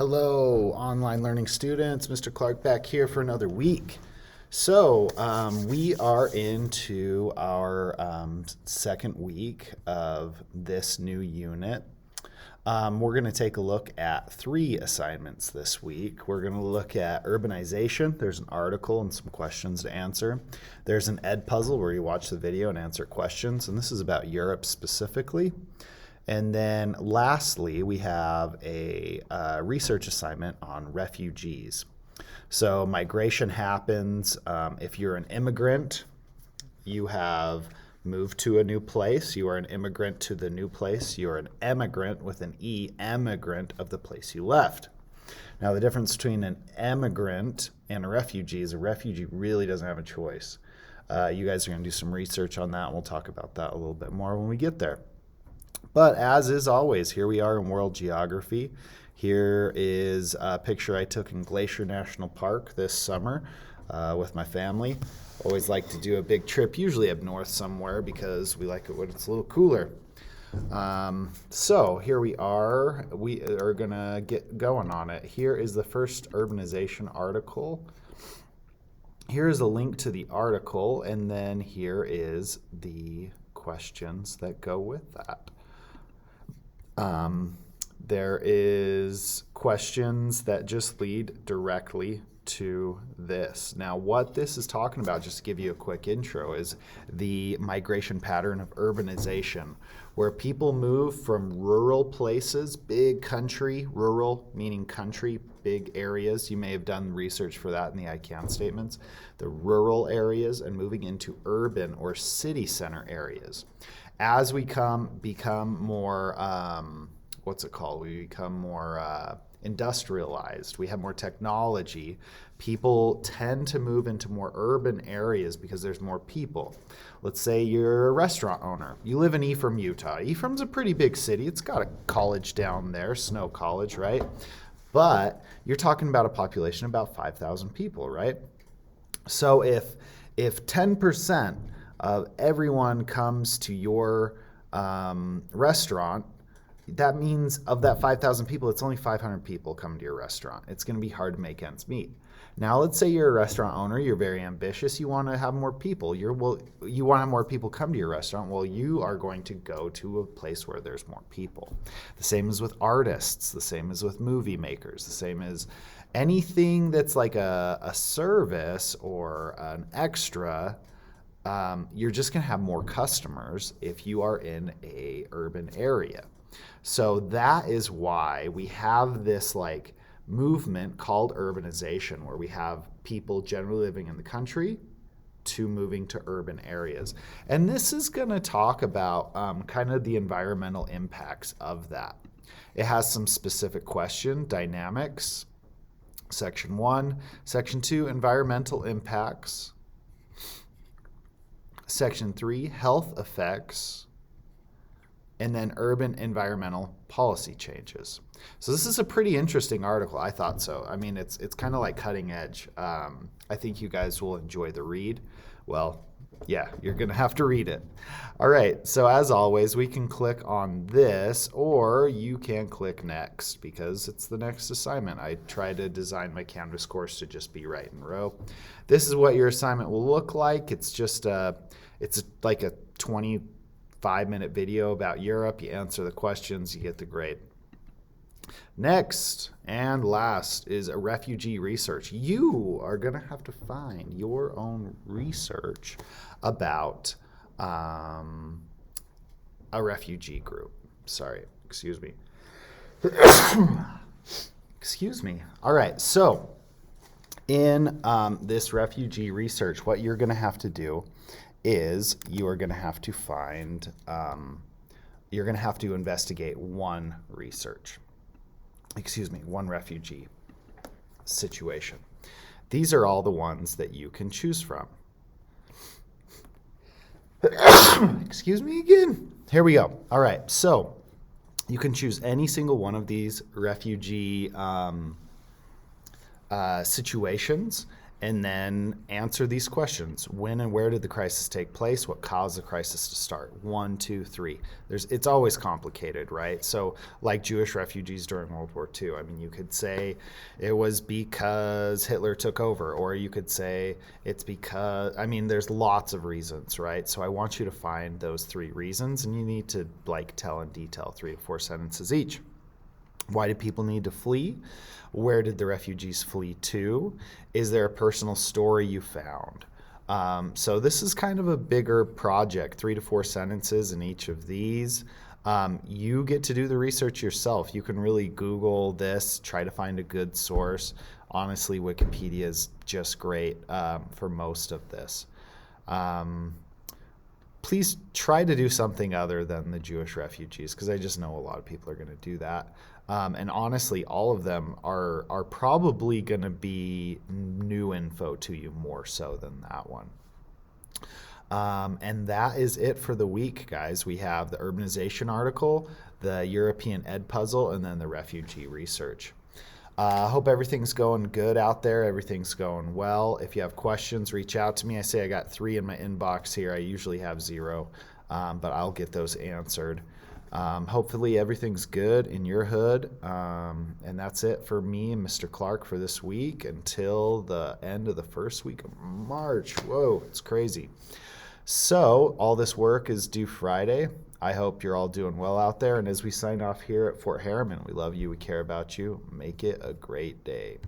Hello, online learning students. Mr. Clark back here for another week. So we are into our second week of this new unit. We're going to take a look at 3 assignments this week. We're going to look at urbanization. There's an article and some questions to answer. There's an ed puzzle where you watch the video and answer questions, and this is about Europe specifically. And then lastly, we have a research assignment on refugees. So migration happens if you're an immigrant, you have moved to a new place, you are an immigrant to the new place, you're an emigrant with an E, emigrant of the place you left. Now the difference between an emigrant and a refugee is a refugee really doesn't have a choice. You guys are going to do some research on that, and we'll talk about that a little bit more when we get there. But as is always, here we are in world geography. Here is a picture I took in Glacier National Park this summer with my family. Always like to do a big trip, usually up north somewhere because we like it when it's a little cooler. So here we are. We are going to get going on it. Here is the first urbanization article. Here is a link to the article, and then here is the questions that go with that. There is questions that just lead directly to this. Now, what this is talking about, just to give you a quick intro, is the migration pattern of urbanization, where people move from rural places, big country, rural meaning country, big areas. You may have done research for that in the I CAN statements. The rural areas and moving into urban or city center areas. As we become more, we become more industrialized, we have more technology, people tend to move into more urban areas because there's more people. Let's say you're a restaurant owner. You live in Ephraim, Utah. Ephraim's a pretty big city. It's got a college down there, Snow College, right? But you're talking about a population of about 5,000 people, right? So if 10% of everyone comes to your restaurant, that means of that 5,000 people, it's only 500 people coming to your restaurant. It's going to be hard to make ends meet. Now, let's say you're a restaurant owner, you're very ambitious, you want to have more people. You want to have more people come to your restaurant. Well, you are going to go to a place where there's more people. The same is with artists, the same is with movie makers, the same is anything that's like a service or an extra. You're just going to have more customers if you are in a urban area. So that is why we have this like movement called urbanization, where we have people generally living in the country to moving to urban areas. And this is going to talk about kind of the environmental impacts of that. It has some specific question dynamics, section 1, section 2, environmental impacts, section 3, health effects, and then urban environmental policy changes. So this is a pretty interesting article. I thought so. I mean, it's kind of like cutting edge. I think you guys will enjoy the read. Well, yeah, you're going to have to read it. All right, so as always, we can click on this, or you can click next because it's the next assignment. I try to design my Canvas course to just be right in row. This is what your assignment will look like. It's just it's like a 25-minute video about Europe. You answer the questions, you get the grade. Next and last is a refugee research. You are going to have to find your own research about a refugee group. Sorry, excuse me. Excuse me. All right, so in this refugee research, what you're going to have to do is you are going to have to find, you're going to have to investigate one refugee situation. These are all the ones that you can choose from. Excuse me again. Here we go. All right, so you can choose any single one of these refugee situations, And then answer these questions. When and where did the crisis take place? What caused the crisis to start? 1, 2, 3. It's always complicated, right? So like Jewish refugees during World War II, I mean, you could say it was because Hitler took over, or you could say it's because, I mean, there's lots of reasons, right? So I want you to find those 3 reasons, and you need to like tell in detail 3 to 4 sentences each. Why did people need to flee? Where did the refugees flee to? Is there a personal story you found? So this is kind of a bigger project, 3 to 4 sentences in each of these. You get to do the research yourself. You can really Google this, try to find a good source. Honestly, Wikipedia is just great for most of this. Please try to do something other than the Jewish refugees, because I just know a lot of people are going to do that. And honestly, all of them are probably going to be new info to you more so than that one. And that is it for the week, guys. We have the urbanization article, the European Ed puzzle, and then the refugee research. I hope everything's going good out there. Everything's going well. If you have questions, reach out to me. I say I got 3 in my inbox here. I usually have 0, but I'll get those answered. Hopefully everything's good in your hood. And that's it for me and Mr. Clark for this week until the end of the first week of March. Whoa, it's crazy. So all this work is due Friday. I hope you're all doing well out there. And as we sign off here at Fort Harriman, we love you. We care about you. Make it a great day.